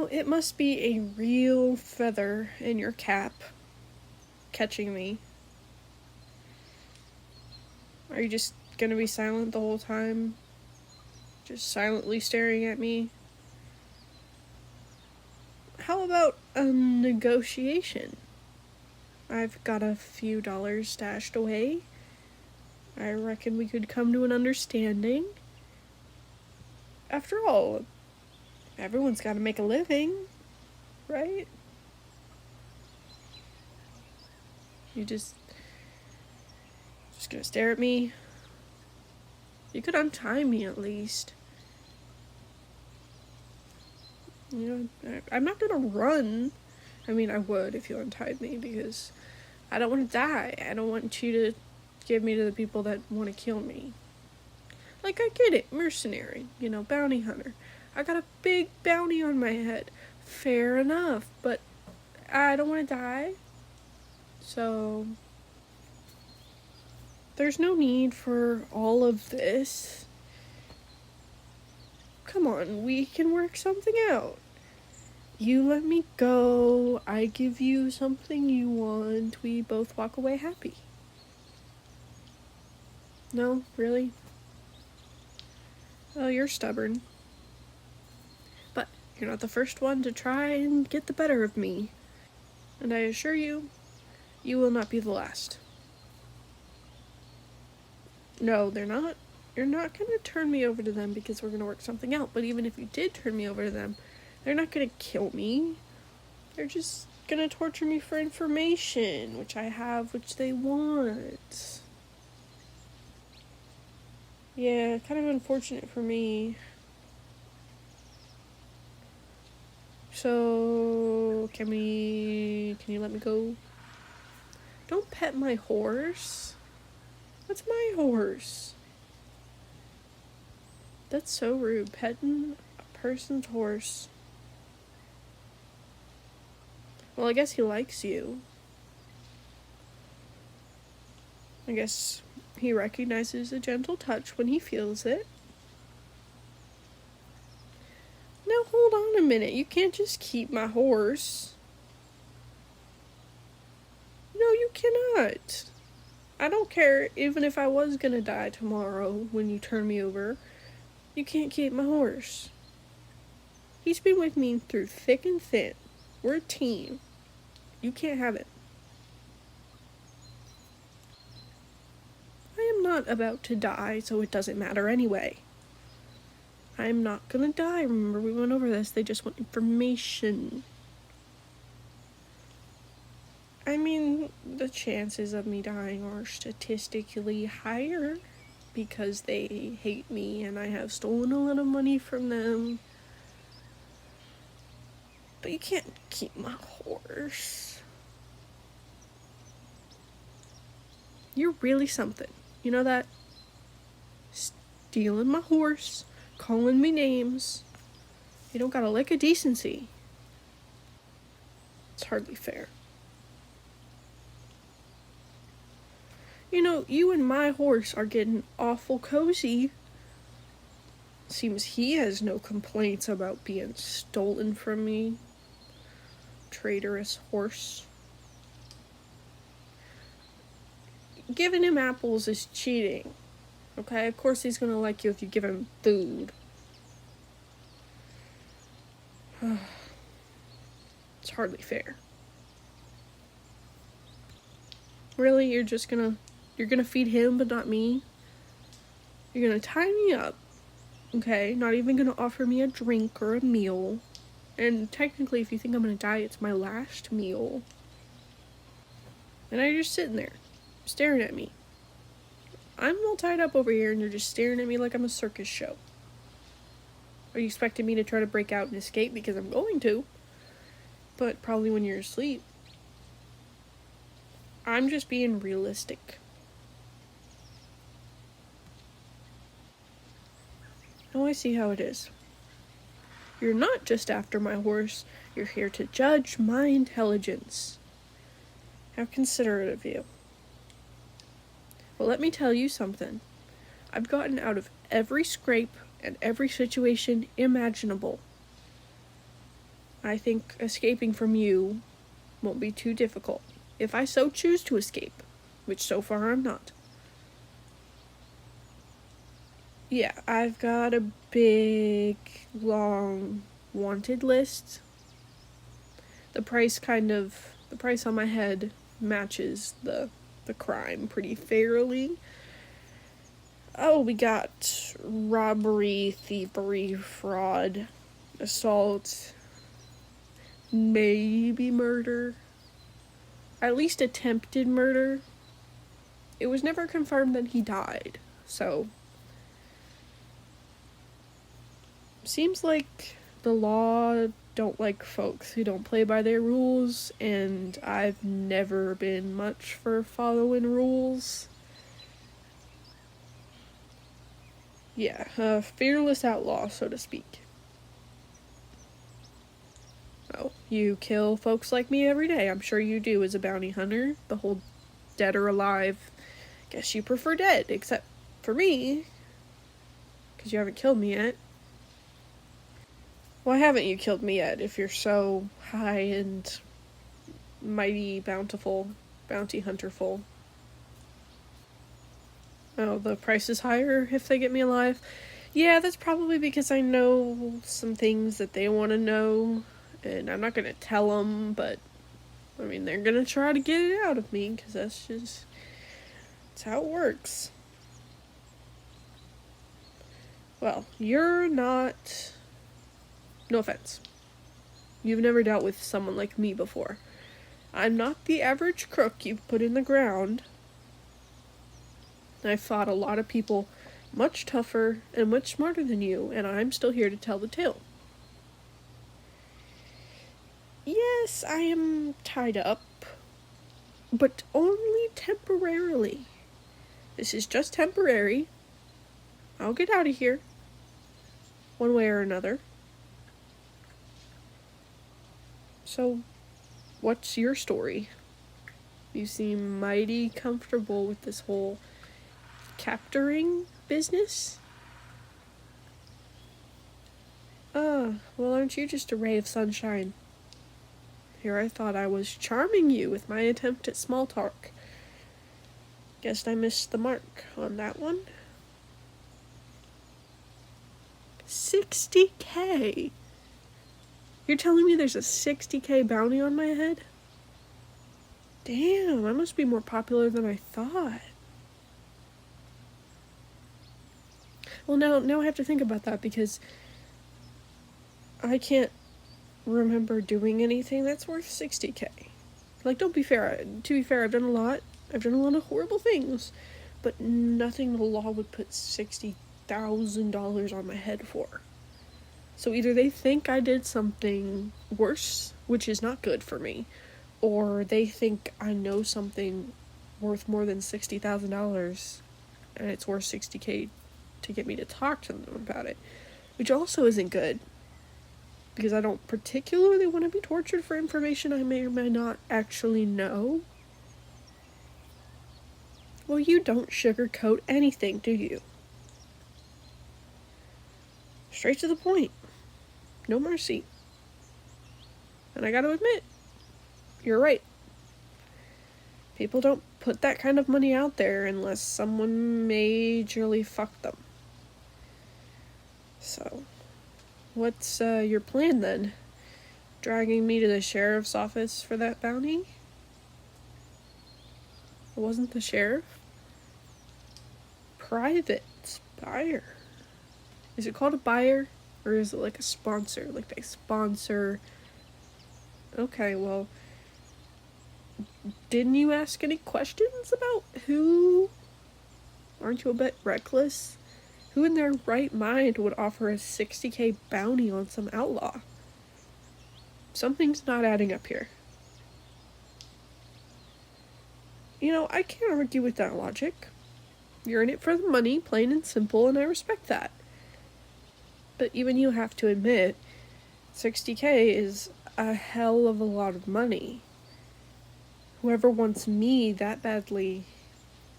it must be a real feather in your cap catching me. Are you just gonna be silent the whole time? Just silently staring at me? How about a negotiation? I've got a few dollars stashed away. I reckon we could come to an understanding. After all, everyone's gotta make a living, right? You just gonna stare at me? You could untie me at least. I'm not gonna run. I mean, I would if you untied me, because I don't want to die. I don't want you to give me to the people that want to kill me. Like, I get it, mercenary, bounty hunter. I got a big bounty on my head. Fair enough, but I don't want to die. So, there's no need for all of this. Come on, we can work something out. You let me go, I give you something you want, we both walk away happy. No, really? Oh, you're stubborn. But you're not the first one to try and get the better of me. And I assure you, you will not be the last. No, they're not. You're not going to turn me over to them because we're going to work something out. But even if you did turn me over to them, they're not going to kill me. They're just going to torture me for information, which I have, which they want. Yeah, kind of unfortunate for me. So, can you let me go? Don't pet my horse. That's my horse. That's so rude, petting a person's horse. Well, I guess he likes you. I guess he recognizes a gentle touch when he feels it. Now, hold on a minute. You can't just keep my horse. No, you cannot. I don't care, even if I was gonna die tomorrow when you turn me over. You can't keep my horse. He's been with me through thick and thin. We're a team. You can't have it. I am not about to die, so it doesn't matter anyway. I'm not gonna die. Remember, we went over this. They just want information. I mean, the chances of me dying are statistically higher because they hate me and I have stolen a lot of money from them. But you can't keep my horse. You're really something. You know that? Stealing my horse, calling me names. You don't got a lick of decency. It's hardly fair. You and my horse are getting awful cozy. Seems he has no complaints about being stolen from me. Traitorous horse. Giving him apples is cheating. Okay, of course he's gonna like you if you give him food. It's hardly fair. Really? You're gonna feed him but not me? You're gonna tie me up. Okay, not even gonna offer me a drink or a meal. And technically, if you think I'm gonna die, it's my last meal. And now you're just sitting there, staring at me. I'm all tied up over here and you're just staring at me like I'm a circus show. Are you expecting me to try to break out and escape? Because I'm going to. But probably when you're asleep. I'm just being realistic. Oh, I see how it is. You're not just after my horse. You're here to judge my intelligence. How considerate of you. Well, let me tell you something. I've gotten out of every scrape and every situation imaginable. I think escaping from you won't be too difficult, if I so choose to escape, which so far I'm not. Yeah, I've got a big, long wanted list. The price on my head matches the crime pretty fairly. Oh, we got robbery, thievery, fraud, assault, maybe murder. At least attempted murder. It was never confirmed that he died, so seems like the law don't like folks who don't play by their rules, and I've never been much for following rules. Yeah, a fearless outlaw, so to speak. Oh, you kill folks like me every day. I'm sure you do as a bounty hunter. The whole dead or alive. Guess you prefer dead, except for me. Because you haven't killed me yet. Why haven't you killed me yet if you're so high and mighty bountiful, bounty hunterful? Oh, the price is higher if they get me alive? Yeah, that's probably because I know some things that they want to know, and I'm not going to tell them, but, I mean, they're going to try to get it out of me, because that's how it works. Well, you're not... No offense. You've never dealt with someone like me before. I'm not the average crook you've put in the ground. I've fought a lot of people much tougher and much smarter than you, and I'm still here to tell the tale. Yes, I am tied up, but only temporarily. This is just temporary. I'll get out of here, one way or another. So, what's your story? You seem mighty comfortable with this whole capturing business? Well, aren't you just a ray of sunshine? Here I thought I was charming you with my attempt at small talk. Guess I missed the mark on that one. 60K? You're telling me there's a 60K bounty on my head? Damn, I must be more popular than I thought. Well, now I have to think about that, because I can't remember doing anything that's worth 60K. Like, don't be fair. To be fair, I've done a lot. I've done a lot of horrible things, but nothing the law would put $60,000 on my head for. So either they think I did something worse, which is not good for me, or they think I know something worth more than $60,000, and it's worth 60K to get me to talk to them about it, which also isn't good, because I don't particularly want to be tortured for information I may or may not actually know. Well, you don't sugarcoat anything, do you? Straight to the point. No mercy. And I gotta admit, you're right. People don't put that kind of money out there unless someone majorly fucked them. So, what's your plan then? Dragging me to the sheriff's office for that bounty? It wasn't the sheriff? Private buyer. Is it called a buyer? Or is it like a sponsor? Like they sponsor... Okay, well... Didn't you ask any questions about who? Aren't you a bit reckless? Who in their right mind would offer a 60K bounty on some outlaw? Something's not adding up here. You know, I can't argue with that logic. You're in it for the money, plain and simple, and I respect that. But even you have to admit, 60K is a hell of a lot of money. Whoever wants me that badly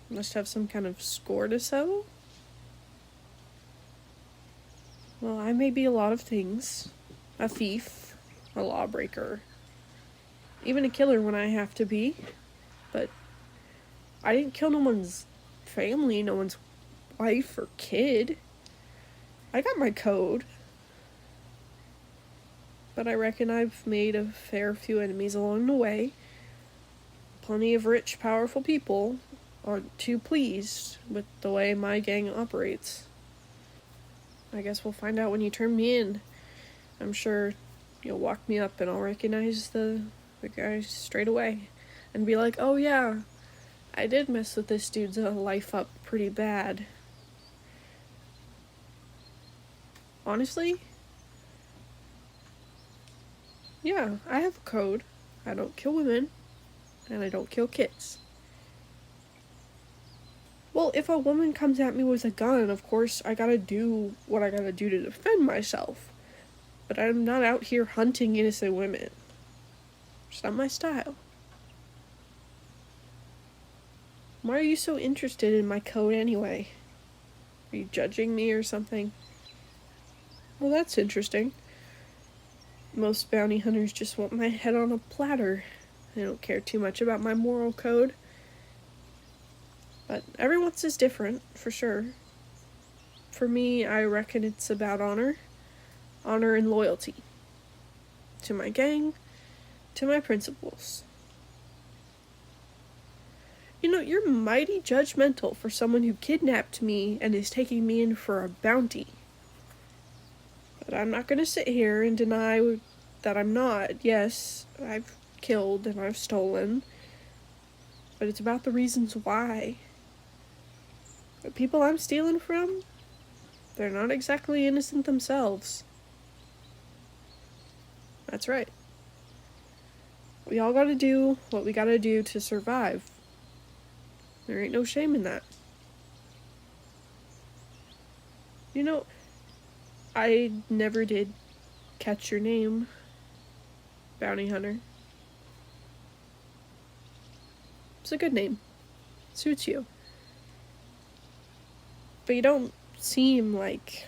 must have some kind of score to settle? Well, I may be a lot of things. A thief, a lawbreaker. Even a killer when I have to be. But I didn't kill no one's family, no one's wife or kid. I got my code. But I reckon I've made a fair few enemies along the way. Plenty of rich, powerful people aren't too pleased with the way my gang operates. I guess we'll find out when you turn me in. I'm sure you'll walk me up and I'll recognize the guy straight away. And be like, oh yeah, I did mess with this dude's life up pretty bad. Honestly, yeah, I have a code. I don't kill women, and I don't kill kids. Well, if a woman comes at me with a gun, of course I gotta do what I gotta do to defend myself. But I'm not out here hunting innocent women. It's not my style. Why are you so interested in my code anyway? Are you judging me or something? Well, that's interesting. Most bounty hunters just want my head on a platter. They don't care too much about my moral code. But everyone's is different, for sure. For me, I reckon it's about honor. Honor and loyalty. To my gang, to my principles. You know, you're mighty judgmental for someone who kidnapped me and is taking me in for a bounty. But I'm not gonna sit here and deny that I'm not. Yes, I've killed and I've stolen. But it's about the reasons why. The people I'm stealing from, they're not exactly innocent themselves. That's right. We all gotta do what we gotta do to survive. There ain't no shame in that. You know, I never did catch your name, bounty hunter. It's a good name. Suits you. But you don't seem like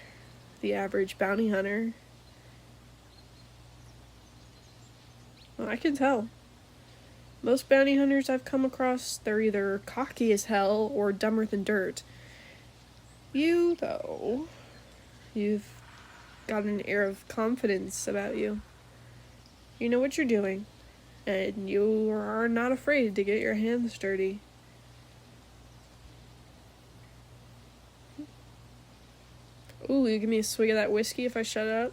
the average bounty hunter. Well, I can tell. Most bounty hunters I've come across, they're either cocky as hell or dumber than dirt. You, though, you've got an air of confidence about you. You know what you're doing, and you are not afraid to get your hands dirty. Ooh, you give me a swig of that whiskey if I shut up?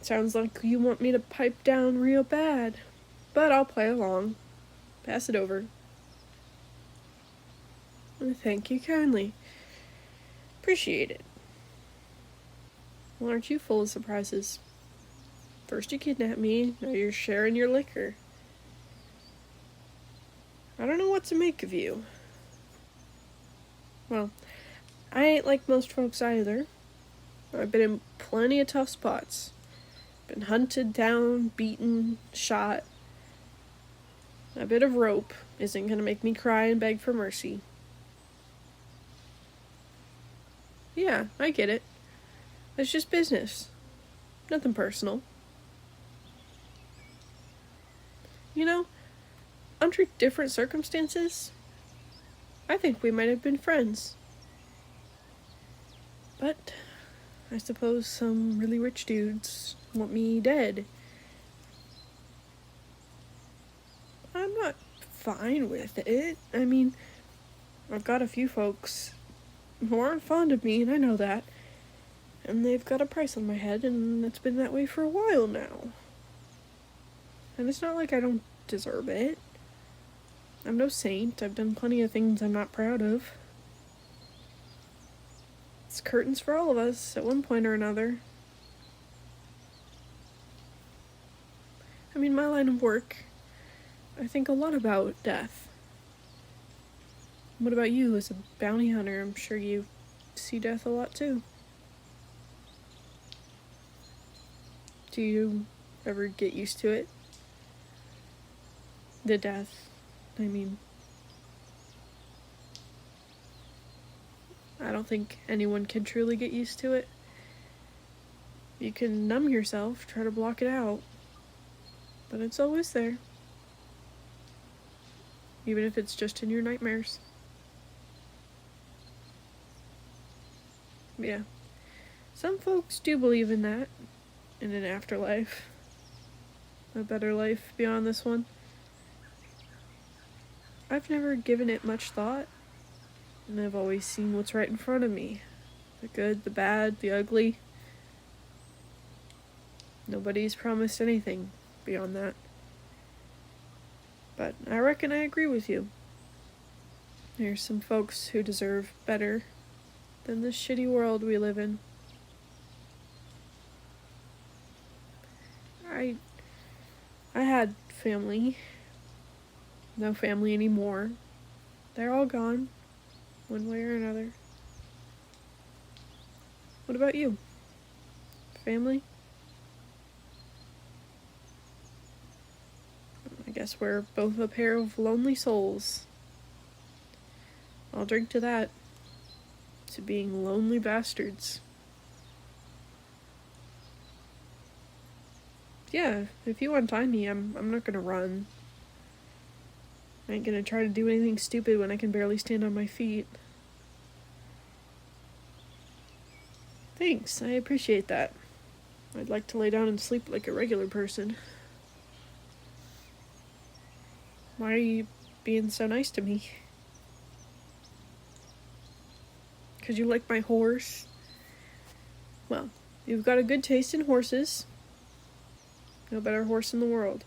Sounds like you want me to pipe down real bad. But I'll play along. Pass it over. Thank you kindly. Appreciate it. Well, aren't you full of surprises? First you kidnap me, now you're sharing your liquor. I don't know what to make of you. Well, I ain't like most folks either. I've been in plenty of tough spots. Been hunted down, beaten, shot. A bit of rope isn't gonna make me cry and beg for mercy. Yeah, I get it. It's just business. Nothing personal. You know, under different circumstances, I think we might have been friends. But I suppose some really rich dudes want me dead. I'm not fine with it. I mean, I've got a few folks who aren't fond of me, and I know that. And they've got a price on my head, and it's been that way for a while now. And it's not like I don't deserve it. I'm no saint. I've done plenty of things I'm not proud of. It's curtains for all of us at one point or another. I mean, my line of work, I think a lot about death. What about you as a bounty hunter? I'm sure you see death a lot too. Do you ever get used to it? The death, I mean. I don't think anyone can truly get used to it. You can numb yourself, try to block it out, but it's always there. Even if it's just in your nightmares. Yeah. Some folks do believe in that, in an afterlife. A better life beyond this one. I've never given it much thought, and I've always seen what's right in front of me. The good, the bad, the ugly. Nobody's promised anything beyond that. But I reckon I agree with you. There's some folks who deserve better than this shitty world we live in. I had family. No family anymore. They're all gone, one way or another. What about you? Family? I guess we're both a pair of lonely souls. I'll drink to that. To being lonely bastards. Yeah, if you untie me, I'm not gonna run. I ain't gonna try to do anything stupid when I can barely stand on my feet. Thanks, I appreciate that. I'd like to lay down and sleep like a regular person. Why are you being so nice to me? 'Cause you like my horse? Well, you've got a good taste in horses. No better horse in the world.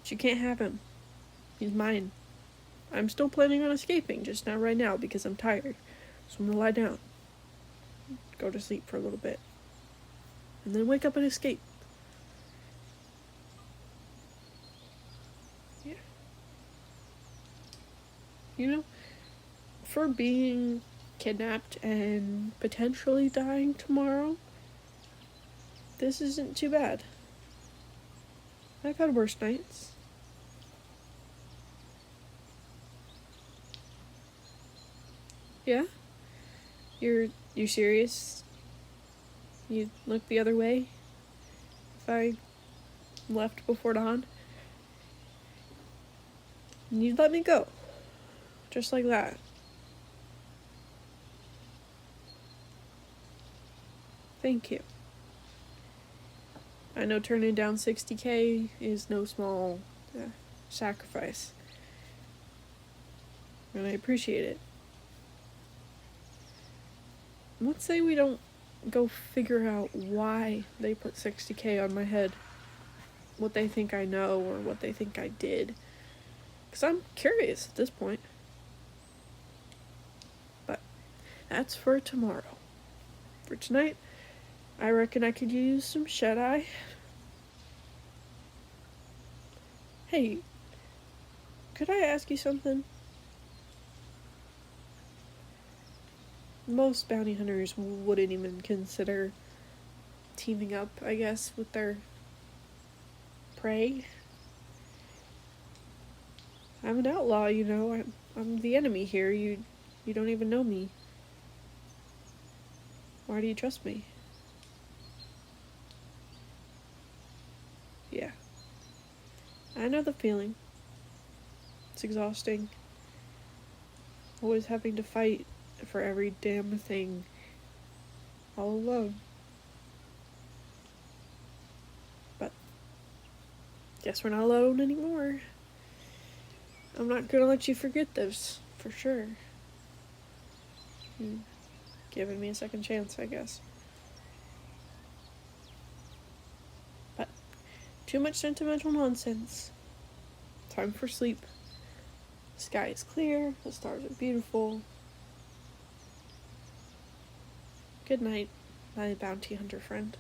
But you can't have him. He's mine. I'm still planning on escaping, just not right now because I'm tired. So I'm gonna lie down. Go to sleep for a little bit. And then wake up and escape. Yeah. You know, for being kidnapped and potentially dying tomorrow, this isn't too bad. I've had worse nights. Yeah? You serious? You'd look the other way if I left before dawn? And you'd let me go. Just like that. Thank you. I know turning down $60K is no small sacrifice. And I appreciate it. Let's say we don't go figure out why they put $60K on my head. What they think I know or what they think I did. Because I'm curious at this point. But that's for tomorrow. For tonight, I reckon I could use some shut-eye. Hey, could I ask you something? Most bounty hunters wouldn't even consider teaming up, I guess, with their prey. I'm an outlaw, you know. I'm the enemy here. You don't even know me. Why do you trust me? Yeah. I know the feeling. It's exhausting. Always having to fight for every damn thing. All alone. But guess we're not alone anymore. I'm not gonna let you forget this, for sure. Giving me a second chance, I guess. But too much sentimental nonsense. Time for sleep. The sky is clear, the stars are beautiful. Good night, my bounty hunter friend.